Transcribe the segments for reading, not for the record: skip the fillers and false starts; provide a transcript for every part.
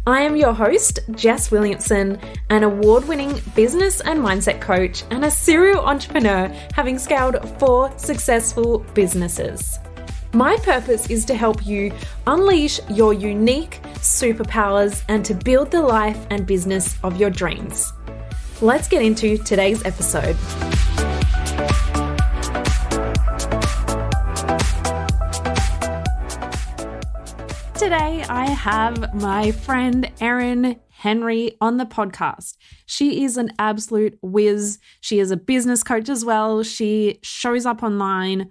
I am your host, Jess Williamson, an award-winning business and mindset coach and a serial entrepreneur having scaled 4 successful businesses. My purpose is to help you unleash your unique superpowers and to build the life and business of your dreams. Let's get into today's episode. Today, I have my friend Erin Henry on the podcast. She is an absolute whiz. She is a business coach as well. She shows up online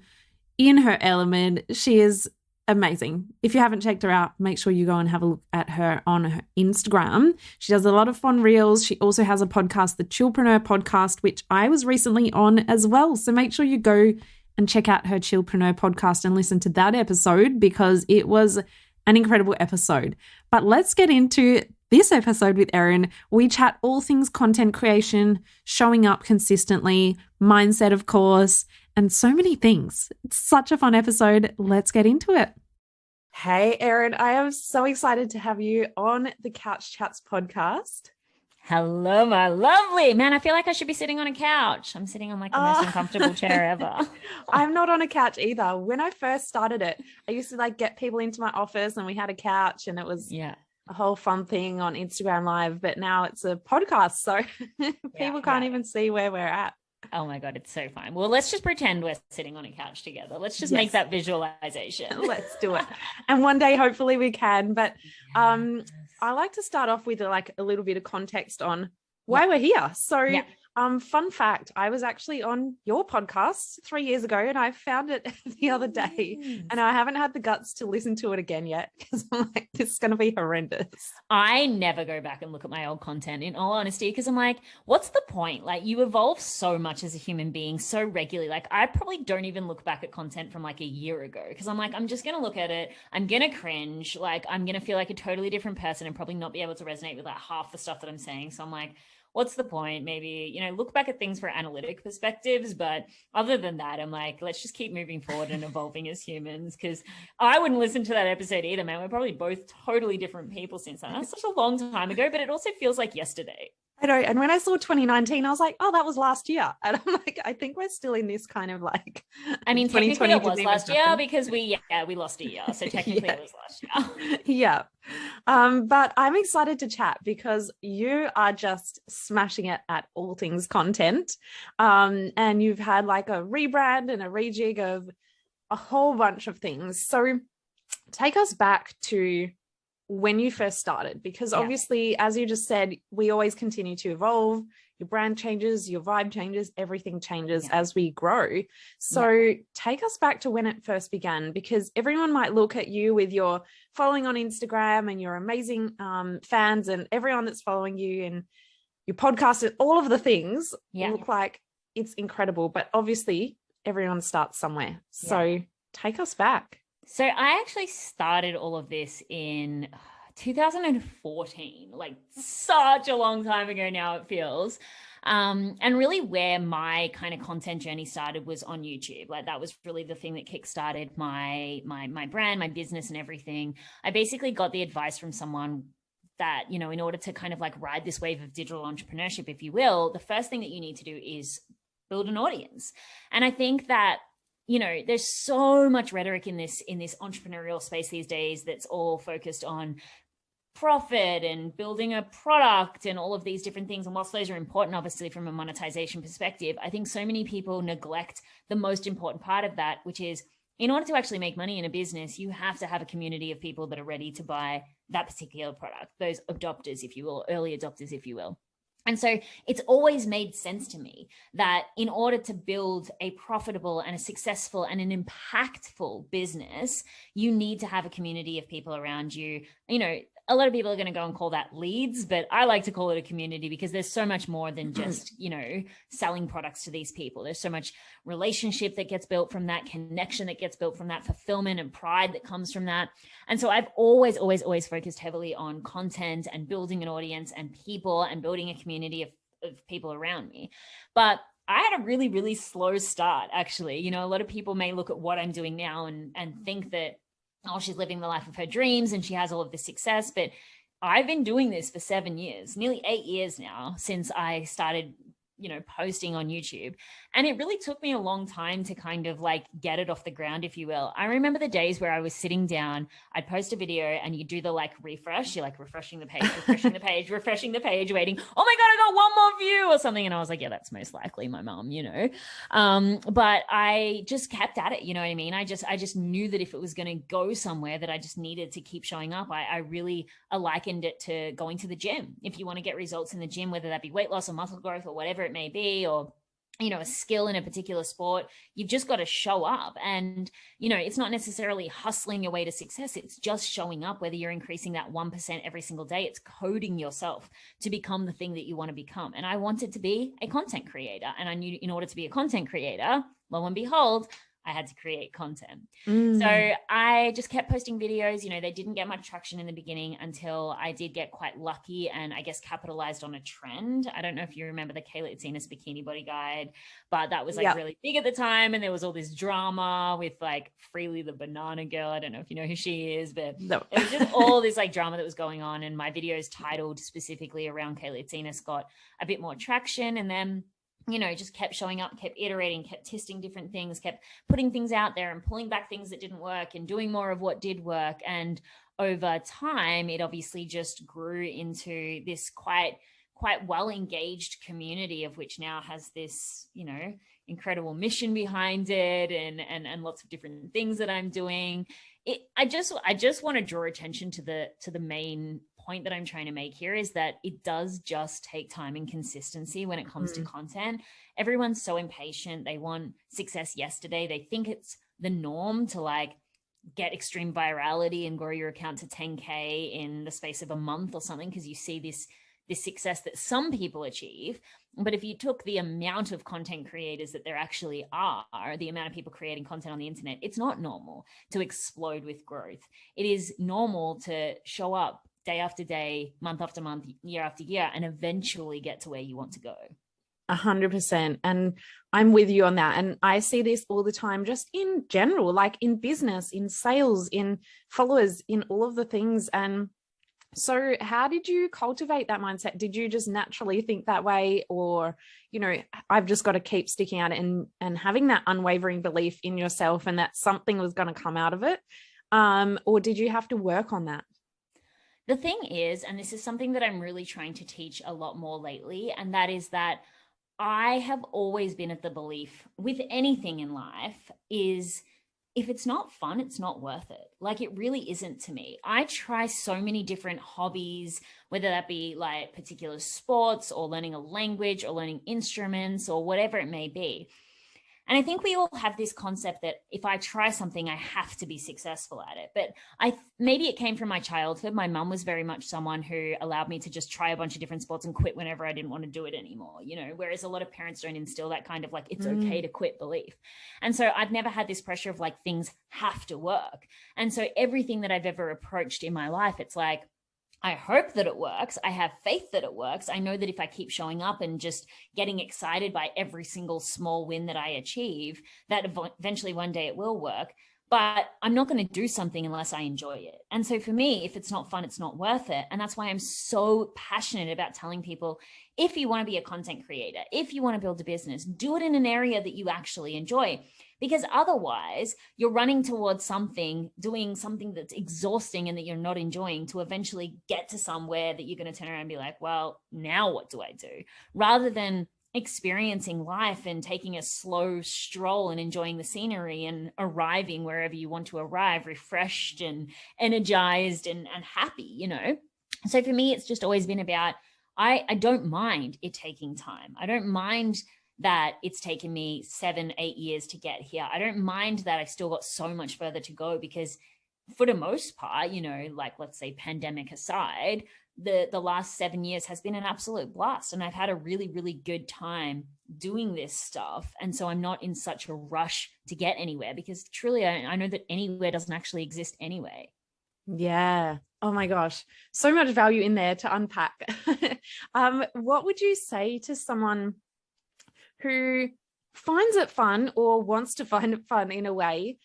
in her element. She is amazing. If you haven't checked her out, make sure you go and have a look at her on her Instagram. She does a lot of fun reels. She also has a podcast, the Chillpreneur podcast, which I was recently on as well. So make sure you go and check out her Chillpreneur podcast and listen to that episode because it was an incredible episode. But let's get into this episode with Erin. We chat all things content creation, showing up consistently, mindset, of course, and so many things. It's such a fun episode. Let's get into it. Hey, Erin, I am so excited to have you on the Couch Chats podcast. Hello, my lovely. Man, I feel like I should be sitting on a couch. I'm sitting on like the most uncomfortable chair ever. I'm not on a couch either. When I first started it, I used to like get people into my office and we had a couch and it was a whole fun thing on Instagram Live, but now it's a podcast. So people can't even see where we're at. Oh my God, it's so fun. Well, let's just pretend we're sitting on a couch together. Let's just make that visualization. Let's do it. And one day, hopefully we can. But I like to start off with like a little bit of context on why we're here. So fun fact, I was actually on your podcast 3 years ago and I found it the other day and I haven't had the guts to listen to it again yet because I'm like, this is going to be horrendous. I never go back and look at my old content in all honesty because I'm like, what's the point? Like you evolve so much as a human being so regularly. Like I probably don't even look back at content from like a year ago because I'm like, I'm just going to look at it. I'm going to cringe. Like I'm going to feel like a totally different person and probably not be able to resonate with like half the stuff that I'm saying. So I'm like, what's the point? Maybe, look back at things for analytic perspectives. But other than that, I'm like, let's just keep moving forward and evolving as humans because I wouldn't listen to that episode either, man. We're probably both totally different people since then. That's such a long time ago, but it also feels like yesterday. I know. And when I saw 2019, I was like, oh, that was last year. And I'm like, I think we're still in this kind of like. I mean, technically it was last year because we lost a year. So technically it was last year. Yeah. But I'm excited to chat because you are just smashing it at all things content. And you've had like a rebrand and a rejig of a whole bunch of things. So take us back to when you first started, because obviously, as you just said, we always continue to evolve. Your brand changes, your vibe changes, everything changes as we grow. So take us back to when it first began, because everyone might look at you with your following on Instagram and your amazing fans and everyone that's following you and your podcast and all of the things look like it's incredible. But obviously, everyone starts somewhere. So take us back. So I actually started all of this in 2014, like such a long time ago now it feels. And really where my kind of content journey started was on YouTube. Like that was really the thing that kickstarted my brand, my business and everything. I basically got the advice from someone that, in order to kind of like ride this wave of digital entrepreneurship, if you will, the first thing that you need to do is build an audience. And I think that there's so much rhetoric in this entrepreneurial space these days that's all focused on profit and building a product and all of these different things. And whilst those are important, obviously, from a monetization perspective, I think so many people neglect the most important part of that, which is in order to actually make money in a business, you have to have a community of people that are ready to buy that particular product, those adopters, if you will, early adopters, if you will. And so it's always made sense to me that in order to build a profitable and a successful and an impactful business, you need to have a community of people around you. A lot of people are going to go and call that leads, but I like to call it a community because there's so much more than just, selling products to these people. There's so much relationship that gets built from that, connection that gets built from that, fulfillment and pride that comes from that. And so I've always focused heavily on content and building an audience and people and building a community of people around me. But I had a really, really slow start, actually. A lot of people may look at what I'm doing now and think that, oh, she's living the life of her dreams and she has all of this success. But I've been doing this for 7 years, nearly 8 years now, since I started, posting on YouTube. And it really took me a long time to kind of like get it off the ground, if you will. I remember the days where I was sitting down, I'd post a video and you do the like refresh, you're like refreshing the page, refreshing the page, refreshing the page, waiting, oh my God, I got one more view or something. And I was like, yeah, that's most likely my mom, but I just kept at it. You know what I mean? I just knew that if it was going to go somewhere, that I just needed to keep showing up. I really likened it to going to the gym. If you want to get results in the gym, whether that be weight loss or muscle growth or whatever it may be, or a skill in a particular sport, you've just got to show up. And it's not necessarily hustling your way to success, it's just showing up. Whether you're increasing that 1% every single day, it's coding yourself to become the thing that you want to become. And I wanted to be a content creator, and I knew in order to be a content creator, lo and behold, I had to create content. So I just kept posting videos. They didn't get much traction in the beginning until I did get quite lucky and I guess capitalized on a trend. I don't know if you remember the Kayla Itsines Bikini Body Guide, but that was like really big at the time. And there was all this drama with like Freely the Banana Girl. I don't know if you know who she is, but it was just all this like drama that was going on. And my videos titled specifically around Kayla Itsines got a bit more traction. And then just kept showing up, kept iterating, kept testing different things, kept putting things out there and pulling back things that didn't work and doing more of what did work. And over time, it obviously just grew into this quite well engaged community, of which now has this, incredible mission behind it and lots of different things that I'm doing. I just want to draw attention to the main point that I'm trying to make here, is that it does just take time and consistency when it comes to content. Everyone's so impatient. They want success yesterday. They think it's the norm to like get extreme virality and grow your account to 10K in the space of a month or something, because you see this success that some people achieve. But if you took the amount of content creators that there actually are, the amount of people creating content on the internet, it's not normal to explode with growth. It is normal to show up day after day, month after month, year after year, and eventually get to where you want to go. 100%. And I'm with you on that. And I see this all the time, just in general, like in business, in sales, in followers, in all of the things. And so how did you cultivate that mindset? Did you just naturally think that way? Or, I've just got to keep sticking at it and having that unwavering belief in yourself and that something was going to come out of it? Or did you have to work on that? The thing is, and this is something that I'm really trying to teach a lot more lately, and that is that I have always been of the belief with anything in life is, if it's not fun, it's not worth it. Like, it really isn't to me. I try so many different hobbies, whether that be like particular sports or learning a language or learning instruments or whatever it may be. And I think we all have this concept that if I try something, I have to be successful at it. But maybe it came from my childhood. My mum was very much someone who allowed me to just try a bunch of different sports and quit whenever I didn't want to do it anymore, whereas a lot of parents don't instill that kind of like, it's okay to quit belief. And so I've never had this pressure of like, things have to work. And so everything that I've ever approached in my life, it's like, I hope that it works. I have faith that it works. I know that if I keep showing up and just getting excited by every single small win that I achieve, that eventually one day it will work. But I'm not going to do something unless I enjoy it. And so for me, if it's not fun, it's not worth it. And that's why I'm so passionate about telling people, if you want to be a content creator, if you want to build a business, do it in an area that you actually enjoy. Because otherwise you're running towards something, doing something that's exhausting and that you're not enjoying, to eventually get to somewhere that you're going to turn around and be like, well, now what do I do? Rather than experiencing life and taking a slow stroll and enjoying the scenery and arriving wherever you want to arrive, refreshed and energized and happy, So for me, it's just always been about, I don't mind it taking time. I don't mind that it's taken me 7-8 years to get here. I don't mind that I've still got so much further to go, because for the most part, like let's say pandemic aside, the last 7 years has been an absolute blast. And I've had a really, really good time doing this stuff. And so I'm not in such a rush to get anywhere, because truly I know that anywhere doesn't actually exist anyway. Yeah. Oh my gosh. So much value in there to unpack. What would you say to someone who finds it fun or wants to find it fun in a way,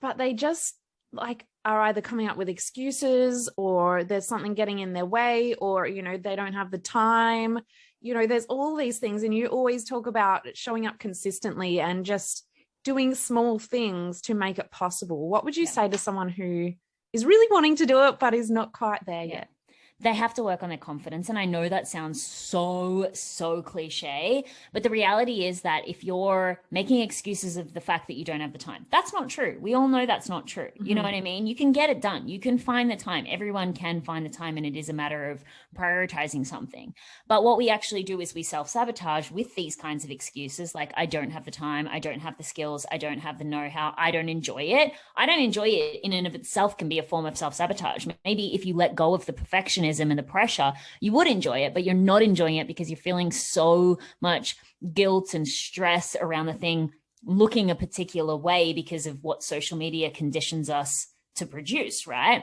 but they just like are either coming up with excuses, or there's something getting in their way, or, you know, they don't have the time. You know, there's all these things. And you always talk about showing up consistently and just doing small things to make it possible. What would you say to someone who is really wanting to do it, but is not quite there yet? They have to work on their confidence. And I know that sounds so cliche, but the reality is that if you're making excuses of the fact that you don't have the time, that's not true. We all know that's not true. You know what I mean? You can get it done. You can find the time. Everyone can find the time, and it is a matter of prioritizing something. But what we actually do is we self-sabotage with these kinds of excuses, like I don't have the time, I don't have the skills, I don't have the know-how, I don't enjoy it. I don't enjoy it in and of itself can be a form of self-sabotage. Maybe if you let go of the perfectionism and the pressure, you would enjoy it, but you're not enjoying it because you're feeling so much guilt and stress around the thing looking a particular way because of what social media conditions us to produce, right?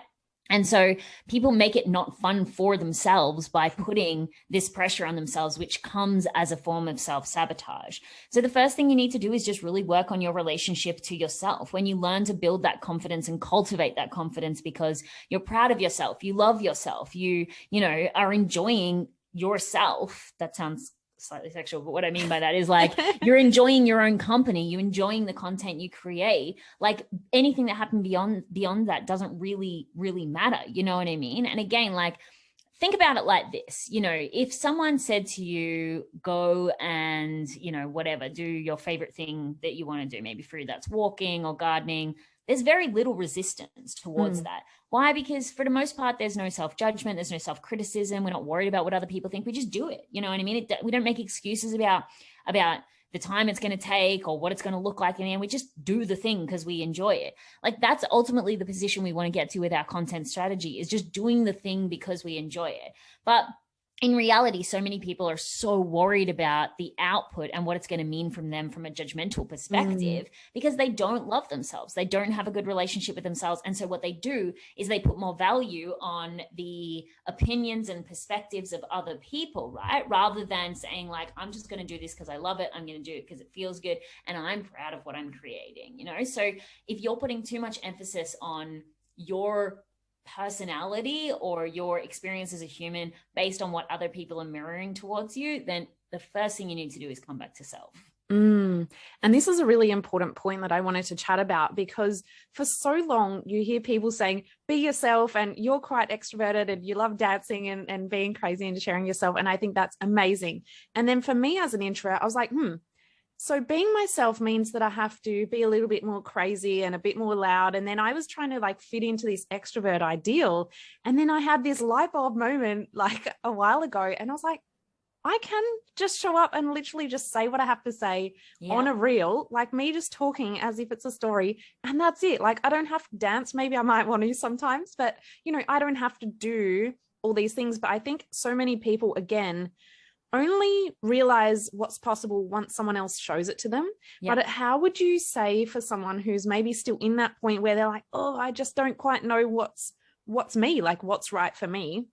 And so people make it not fun for themselves by putting this pressure on themselves, which comes as a form of self-sabotage. So the first thing you need to do is just really work on your relationship to yourself. When you learn to build that confidence and cultivate that confidence because you're proud of yourself, you love yourself, you know, are enjoying yourself. That sounds slightly sexual, but what I mean by that is like you're enjoying your own company, you're enjoying the content you create. Like anything that happened beyond that doesn't really matter. You know what I mean? And again, like think about it like this, you know, if someone said to you, go and, you know, whatever, do your favorite thing that you want to do, maybe for you that's walking or gardening, there's very little resistance towards that. Why? Because for the most part, there's no self-judgment. There's no self-criticism. We're not worried about what other people think. We just do it. You know what I mean? We don't make excuses about the time it's going to take or what it's going to look like in the end. We just do the thing because we enjoy it. Like that's ultimately the position we want to get to with our content strategy, is just doing the thing because we enjoy it. But in reality, so many people are so worried about the output and what it's going to mean from them from a judgmental perspective because they don't love themselves. They don't have a good relationship with themselves. And so what they do is they put more value on the opinions and perspectives of other people, right? Rather than saying like, I'm just going to do this because I love it. I'm going to do it because it feels good. And I'm proud of what I'm creating, you know? So if you're putting too much emphasis on your personality or your experience as a human based on what other people are mirroring towards you, then the first thing you need to do is come back to self. And this is a really important point that I wanted to chat about, because for so long you hear people saying, be yourself, and you're quite extroverted and you love dancing and being crazy and sharing yourself. And I think that's amazing. And then for me as an introvert, I was like, so being myself means that I have to be a little bit more crazy and a bit more loud. And then I was trying to like fit into this extrovert ideal. And then I had this light bulb moment like a while ago, and I was like, I can just show up and literally just say what I have to say on a reel, like me just talking as if it's a story. And that's it. Like, I don't have to dance. Maybe I might want to sometimes, but you know, I don't have to do all these things. But I think so many people, again, only realize what's possible once someone else shows it to them. But how would you say for someone who's maybe still in that point where they're like, oh, I just don't quite know what's me, like what's right for me?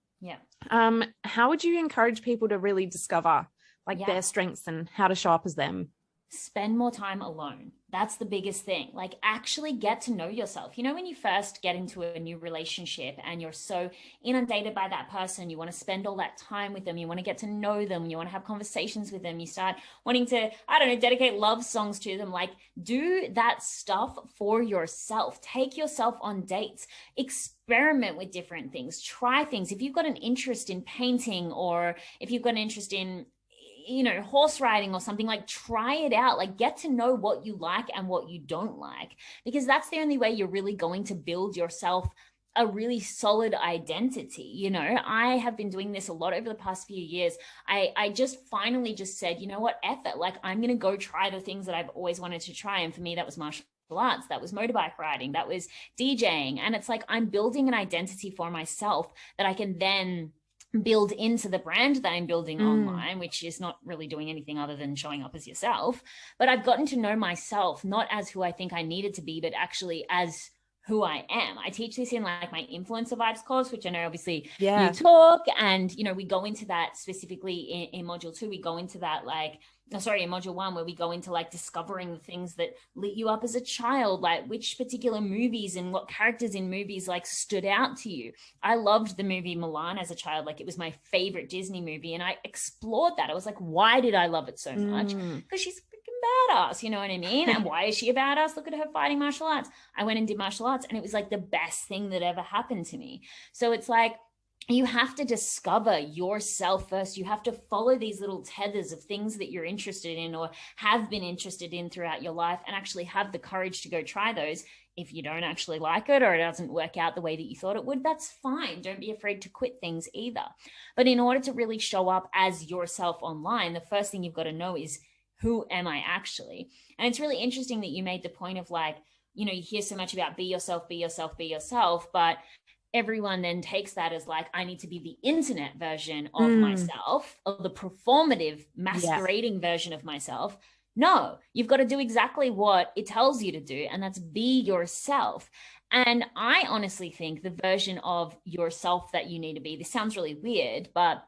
How would you encourage people to really discover like their strengths and how to show up as them? Spend more time alone. That's the biggest thing. Like actually get to know yourself. You know, when you first get into a new relationship and you're so inundated by that person, you want to spend all that time with them. You want to get to know them. You want to have conversations with them. You start wanting to, I don't know, dedicate love songs to them. Like do that stuff for yourself. Take yourself on dates. Experiment with different things. Try things. If you've got an interest in painting, or if you've got an interest in, you know, horse riding or something, like try it out, like get to know what you like and what you don't like, because that's the only way you're really going to build yourself a really solid identity. You know, I have been doing this a lot over the past few years. I just finally just said, you know what, F it, like I'm going to go try the things that I've always wanted to try. And for me, that was martial arts, that was motorbike riding, that was DJing. And it's like, I'm building an identity for myself that I can then build into the brand that I'm building online, which is not really doing anything other than showing up as yourself. But I've gotten to know myself, not as who I think I needed to be, but actually as who I am. I teach this in like my influencer vibes course, which I know obviously Yeah. you talk, and you know, we go into that specifically in module 2. We go into that like, in module 1, where we go into like discovering the things that lit you up as a child, like which particular movies and what characters in movies like stood out to you. I loved the movie Mulan as a child. Like, it was my favorite Disney movie, and I explored that. I was like, why did I love it so much? Because she's badass, you know what I mean? And why is she a badass? Look at her fighting martial arts. I went and did martial arts, and it was like the best thing that ever happened to me. So it's like, you have to discover yourself first. You have to follow these little tethers of things that you're interested in or have been interested in throughout your life, and actually have the courage to go try those. If you don't actually like it, or it doesn't work out the way that you thought it would, that's fine. Don't be afraid to quit things either. But in order to really show up as yourself online, the first thing you've got to know is, who am I actually? And it's really interesting that you made the point of like, you know, you hear so much about be yourself, be yourself, be yourself, but everyone then takes that as like, I need to be the internet version of myself, or the performative masquerading version of myself. No, you've got to do exactly what it tells you to do, and that's be yourself. And I honestly think the version of yourself that you need to be, this sounds really weird, but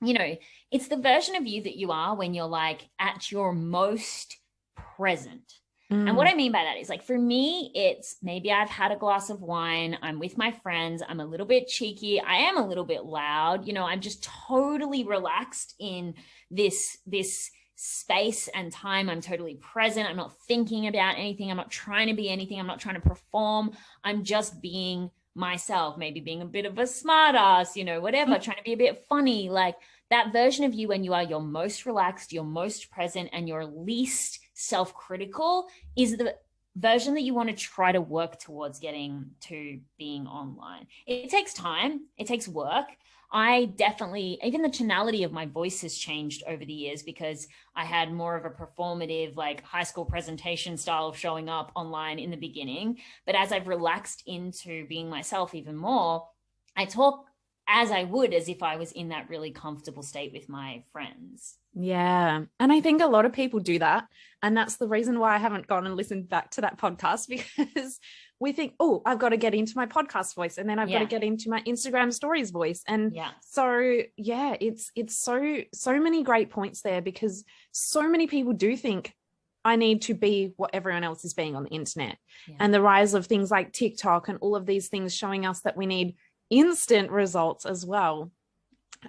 you know, it's the version of you that you are when you're like at your most present. And what I mean by that is, like, for me, it's maybe I've had a glass of wine, I'm with my friends, I'm a little bit cheeky, I am a little bit loud, you know, I'm just totally relaxed in this space and time. I'm totally present. I'm not thinking about anything. I'm not trying to be anything. I'm not trying to perform. I'm just being myself, maybe being a bit of a smart ass, you know, whatever, trying to be a bit funny. Like, that version of you when you are your most relaxed, your most present, and your least self-critical is the version that you want to try to work towards getting to being online. It takes time. It takes work. I definitely, even the tonality of my voice has changed over the years, because I had more of a performative, like high school presentation style of showing up online in the beginning. But as I've relaxed into being myself even more, I talk as I would as if I was in that really comfortable state with my friends. Yeah. And I think a lot of people do that. And that's the reason why I haven't gone and listened back to that podcast, because we think, oh, I've got to get into my podcast voice, and then I've got to get into my Instagram stories voice. And so, yeah, it's so many great points there, because so many people do think I need to be what everyone else is being on the internet. And the rise of things like TikTok and all of these things showing us that we need instant results as well.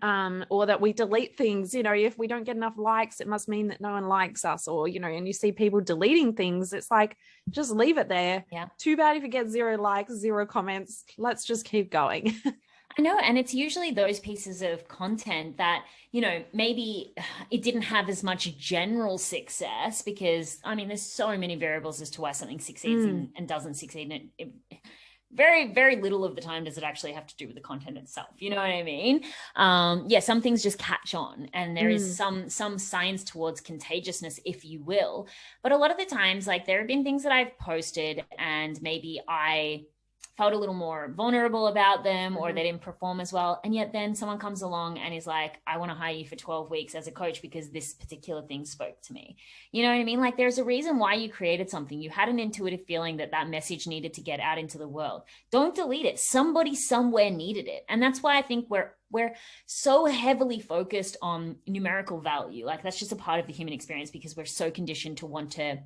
Or that we delete things, you know, if we don't get enough likes, it must mean that no one likes us, or, you know, and you see people deleting things. It's like, just leave it there. Too bad if you get 0 likes, 0 comments. Let's just keep going. I know. And it's usually those pieces of content that, you know, maybe it didn't have as much general success, because, I mean, there's so many variables as to why something succeeds and doesn't succeed. And very, very little of the time does it actually have to do with the content itself. You know what I mean? Some things just catch on, and there is some science towards contagiousness, if you will. But a lot of the times, like, there have been things that I've posted and maybe I felt a little more vulnerable about them, or they didn't perform as well. And yet then someone comes along and is like, I want to hire you for 12 weeks as a coach because this particular thing spoke to me. You know what I mean? Like, there's a reason why you created something. You had an intuitive feeling that that message needed to get out into the world. Don't delete it. Somebody somewhere needed it. And that's why I think we're so heavily focused on numerical value. Like, that's just a part of the human experience, because we're so conditioned to want to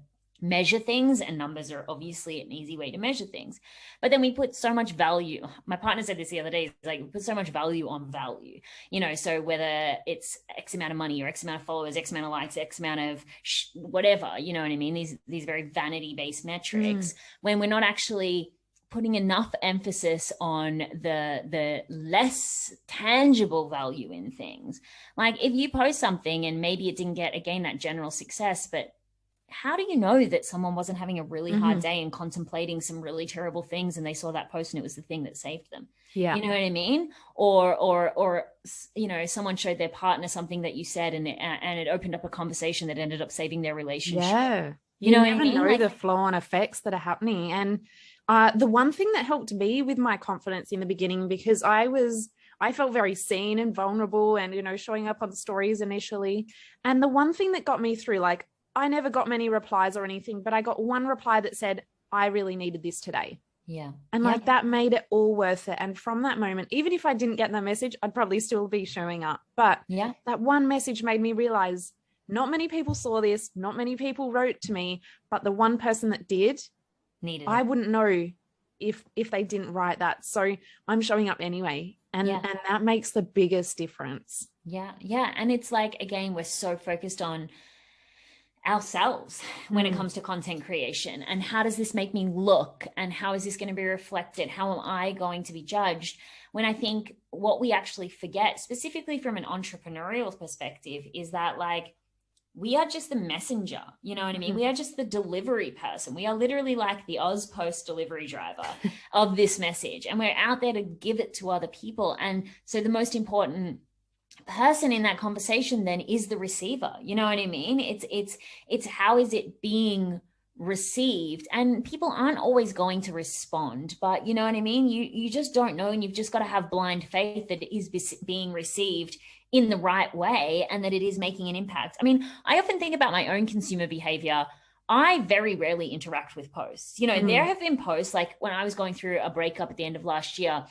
measure things, and numbers are obviously an easy way to measure things. But then we put so much value. My partner said this the other day, like, we put so much value on value, you know, so whether it's X amount of money or X amount of followers, X amount of likes, X amount of whatever, you know what I mean? These very vanity based metrics, when we're not actually putting enough emphasis on the less tangible value in things. Like, if you post something and maybe it didn't get, again, that general success, but how do you know that someone wasn't having a really hard day and contemplating some really terrible things, and they saw that post and it was the thing that saved them? You know what I mean? Or you know, someone showed their partner something that you said, and it opened up a conversation that ended up saving their relationship. You know what I mean? Know the flow-on effects that are happening. And the one thing that helped me with my confidence in the beginning, because I felt very seen and vulnerable, and, you know, showing up on stories initially. And the one thing that got me through, like, I never got many replies or anything, but I got one reply that said, I really needed this today. Yeah. And like that made it all worth it. And from that moment, even if I didn't get that message, I'd probably still be showing up. But that one message made me realize not many people saw this, not many people wrote to me, but the one person that did, I wouldn't know if they didn't write that. So I'm showing up anyway. And that makes the biggest difference. Yeah. Yeah. And it's like, again, we're so focused on ourselves when it comes to content creation, and how does this make me look, and how is this going to be reflected, how am I going to be judged, when I think what we actually forget, specifically from an entrepreneurial perspective, is that like we are just the messenger, you know what I mean? We are just the delivery person. We are literally like the Post delivery driver of this message, and we're out there to give it to other people. And so the most important person in that conversation then is the receiver, you know what I mean? It's how is it being received, and people aren't always going to respond, but you know what I mean, you just don't know, and you've just got to have blind faith that it is being received in the right way and that it is making an impact. I mean, I often think about my own consumer behavior. I very rarely interact with posts. You know, there have been posts like when I was going through a breakup at the end of last year,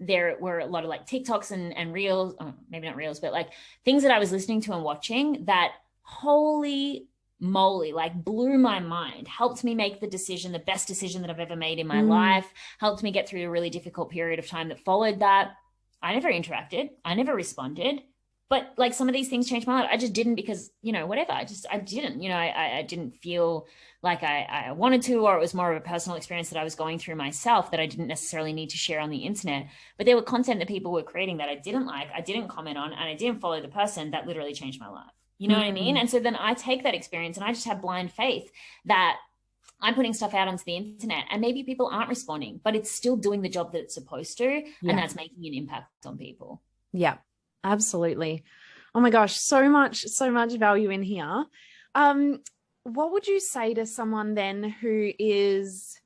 there were a lot of like TikToks and reels, maybe not reels, but like things that I was listening to and watching that holy moly, like blew my mind, helped me make the decision, the best decision that I've ever made in my life, helped me get through a really difficult period of time that followed that. I never interacted. I never responded. But like some of these things changed my life. I just didn't because, you know, whatever. I didn't, you know, I didn't feel like I wanted to, or it was more of a personal experience that I was going through myself that I didn't necessarily need to share on the internet. But there were content that people were creating that I didn't like, I didn't comment on, and I didn't follow the person that literally changed my life. You know what I mean? And so then I take that experience and I just have blind faith that I'm putting stuff out onto the internet and maybe people aren't responding, but it's still doing the job that it's supposed to. And that's making an impact on people. Yeah. Absolutely. Oh my gosh, so much value in here. What would you say to someone then who is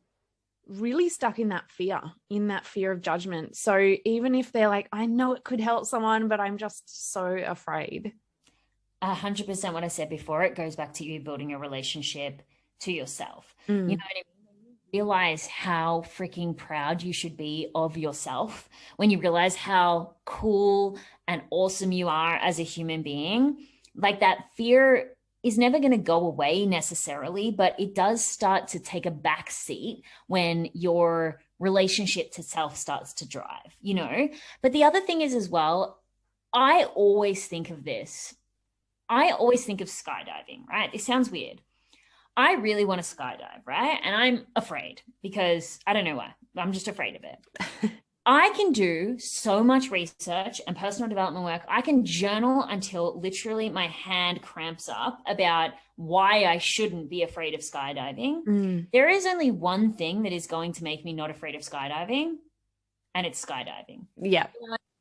really stuck in that fear of judgment? So even if they're like, I know it could help someone, but I'm just so afraid. 100% what I said before, it goes back to you building a relationship to yourself. You know what I mean? Realize how freaking proud you should be of yourself, when you realize how cool and awesome you are as a human being, like that fear is never going to go away necessarily, but it does start to take a back seat when your relationship to self starts to drive, you know? But the other thing is as well, I always think of skydiving, right? It sounds weird. I really want to skydive, right? And I'm afraid because I don't know why. I'm just afraid of it. I can do so much research and personal development work. I can journal until literally my hand cramps up about why I shouldn't be afraid of skydiving. There is only one thing that is going to make me not afraid of skydiving, and it's skydiving. Yeah.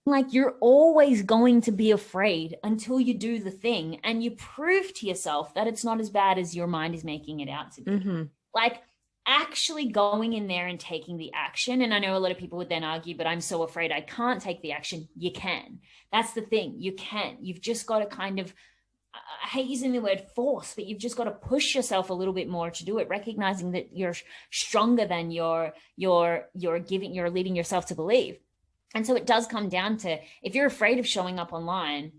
Like you're always going to be afraid until you do the thing and you prove to yourself that it's not as bad as your mind is making it out to be. Like actually going in there and taking the action. And I know a lot of people would then argue, but I'm so afraid I can't take the action. You can. That's the thing. You can. You've just got to kind of, I hate using the word force, but you've just got to push yourself a little bit more to do it, recognizing that you're stronger than you're leading yourself to believe. And so it does come down to, if you're afraid of showing up online,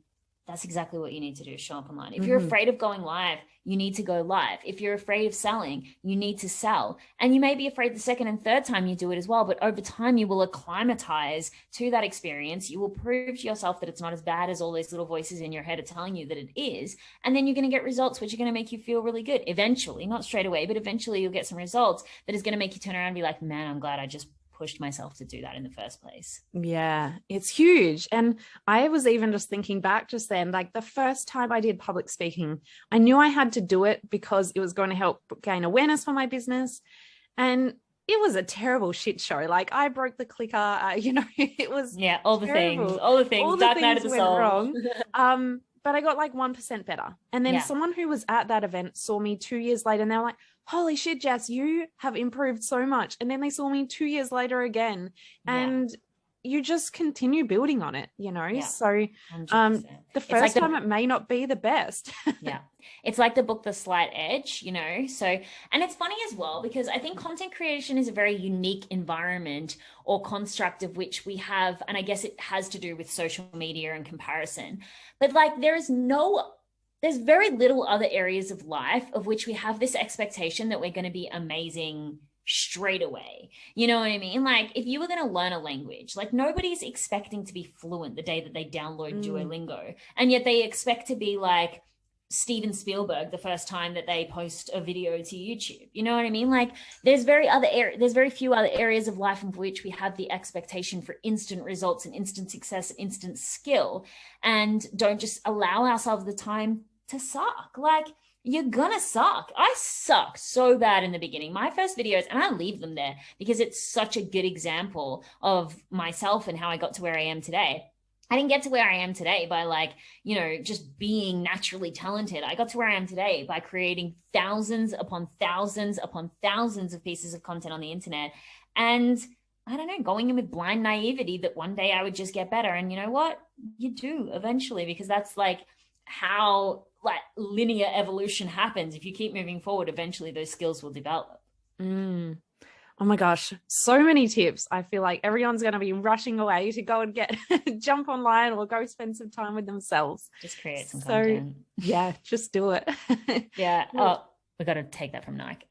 that's exactly what you need to do, show up online. If you're afraid of going live, you need to go live. If you're afraid of selling, you need to sell. And you may be afraid the second and third time you do it as well, but over time you will acclimatize to that experience. You will prove to yourself that it's not as bad as all those little voices in your head are telling you that it is. And then you're going to get results which are going to make you feel really good. Eventually, not straight away, but eventually you'll get some results that is going to make you turn around and be like, man, I'm glad I just pushed myself to do that in the first place. Yeah, it's huge. And I was even just thinking back just then, like the first time I did public speaking, I knew I had to do it because it was going to help gain awareness for my business. And it was a terrible shit show. Like I broke the clicker, it was all the things, dark night of the soul. Wrong. But I got like 1% better. And then someone who was at that event saw me 2 years later and they're like, holy shit, Jess, you have improved so much. And then they saw me 2 years later again. And you just continue building on it, Yeah, So 100%. the first time it may not be the best. Yeah. It's like the book, The Slight Edge, So, and it's funny as well, because I think content creation is a very unique environment or construct of which we have, and I guess it has to do with social media and comparison. But like, there's very little other areas of life of which we have this expectation that we're going to be amazing straight away. You know what I mean? Like, if you were going to learn a language, like, nobody's expecting to be fluent the day that they download Duolingo. And yet they expect to be like Steven Spielberg the first time that they post a video to YouTube. You know what I mean? Like, there's very few other areas of life in which we have the expectation for instant results and instant success, and instant skill, and don't just allow ourselves the time to suck. Like, you're gonna suck. I suck so bad in the beginning. My first videos, and I leave them there because it's such a good example of myself and how I got to where I am today. I didn't get to where I am today by just being naturally talented. I got to where I am today by creating thousands upon thousands upon thousands of pieces of content on the internet. And I don't know, going in with blind naivety that one day I would just get better. And you know what? You do eventually, because that's like how linear evolution happens. If you keep moving forward, eventually those skills will develop. Oh my gosh, so many tips. I feel like everyone's going to be rushing away to go and jump online or go spend some time with themselves. Just create some content. Yeah, just do it. Yeah. Oh, we got to take that from Nike.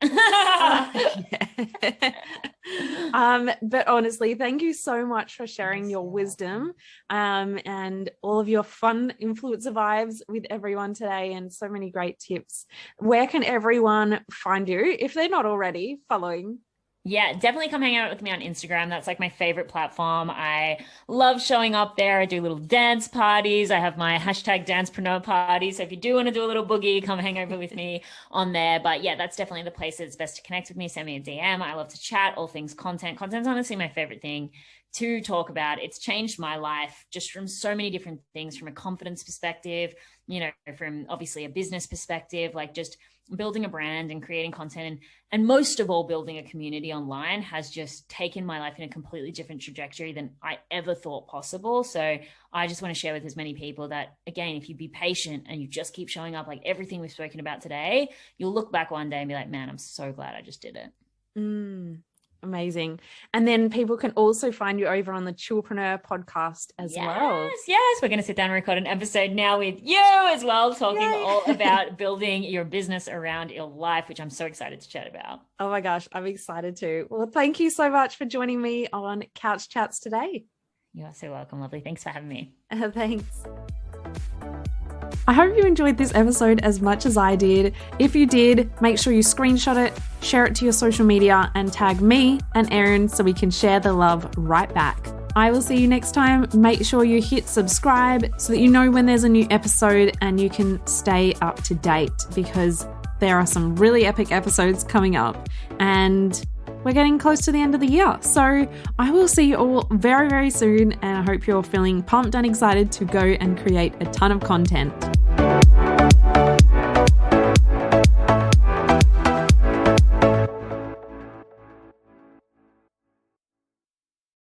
But honestly, thank you so much for sharing your wisdom and all of your fun influencer vibes with everyone today, and so many great tips. Where can everyone find you if they're not already following? Yeah, definitely come hang out with me on Instagram. That's like my favorite platform. I love showing up there. I do little dance parties. I have my #dancepreneur party. So if you do want to do a little boogie, come hang over with me on there. But yeah, that's definitely the place that's best to connect with me. Send me a DM. I love to chat, all things content. Content's honestly my favorite thing to talk about. It's changed my life just from so many different things, from a confidence perspective, from obviously a business perspective, like just building a brand and creating content, and most of all, building a community online has just taken my life in a completely different trajectory than I ever thought possible. So I just want to share with as many people that, again, if you be patient and you just keep showing up, like everything we've spoken about today, you'll look back one day and be like, man, I'm so glad I just did it. Amazing. And then people can also find you over on the Chillpreneur podcast as well. Yes. We're going to sit down and record an episode now with you as well, talking all about building your business around your life, which I'm so excited to chat about. Oh my gosh, I'm excited too. Well, thank you so much for joining me on Couch Chats today. You are so welcome, lovely. Thanks for having me. Thanks. I hope you enjoyed this episode as much as I did. If you did, make sure you screenshot it, share it to your social media, and tag me and Erin so we can share the love right back. I will see you next time. Make sure you hit subscribe so that you know when there's a new episode and you can stay up to date, because there are some really epic episodes coming up and we're getting close to the end of the year. So I will see you all very, very soon, and I hope you're feeling pumped and excited to go and create a ton of content.